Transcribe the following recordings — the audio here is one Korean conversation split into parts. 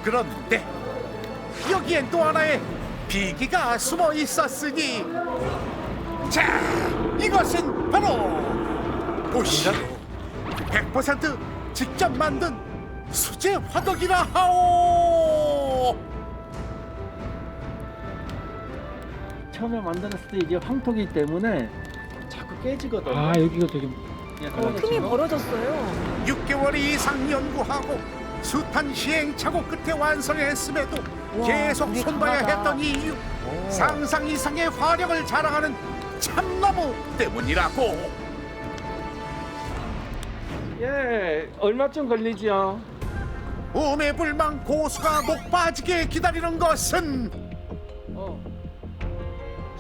그런데 여기엔 또 하나의 비기가 숨어 있었으니, 자, 이것은 바로 보시오. 100% 직접 만든 수제 화덕이라 하오. 처음에 만들었을 때 이게 황토기 때문에 자꾸 깨지거든요. 아 여기가 되게 틈이 벌어졌어요. 6개월 이상 연구하고 숱한 시행착오 끝에 완성했음에도 우와, 계속 우리 손봐야 강하다. 했던 이유, 상상 이상의 화력을 자랑하는 참나무 때문이라고. 예, 얼마쯤 걸리지요? 오매불망 고수가 목 빠지게 기다리는 것은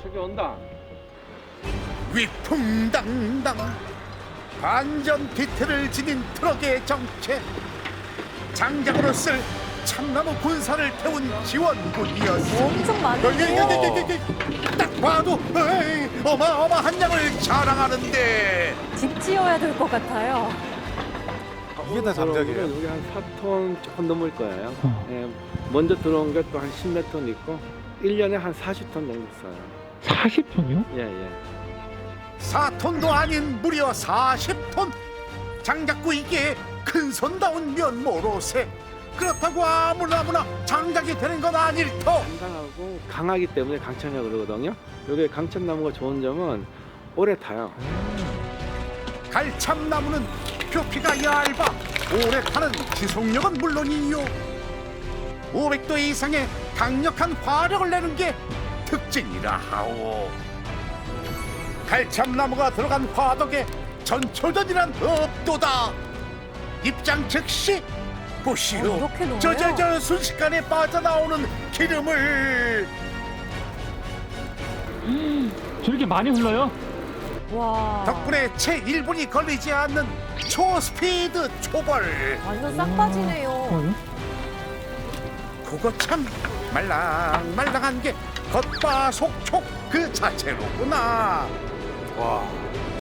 저기 온다. 위풍당당 반전 디테일을 지닌 트럭의 정체, 장작으로 쓸 참나무 군사를 태운 지원군이었어. 엄청 많은데 딱 봐도 에이, 어마어마한 양을 자랑하는데, 집 지어야 될 것 같아요. 이게 다 장작이에요? 여기 한 4톤 조금 넘을 거예요. 예, 먼저 들어온 게 또 한 10몇 톤 있고 1년에 한 40톤 정도 써요. 40톤이요? 예, 예. 4톤도 아닌 무려 40톤. 장작구 이게 큰손다운 면모로세. 그렇다고 아무나 장작이 되는 건 아닐 터. 단단하고 강하기 때문에 강천이라고 그러거든요. 여기 강천나무가 좋은 점은 오래 타요. 갈참나무는 표피가 얇아 오래 타는 지속력은 물론이요, 500도 이상의 강력한 화력을 내는 게 특징이라 하오. 갈참나무가 들어간 화덕에 전초전이란 없도다. 입장 즉시 보시오. 이렇게 넣어요? 저 순식간에 빠져나오는 기름을. 저렇게 많이 흘러요? 와, 덕분에 채 1분이 걸리지 않는 초스피드 초벌. 완전 싹 빠지네요. 그거 참 말랑말랑한 게 겉바속촉 그 자체로구나. 와.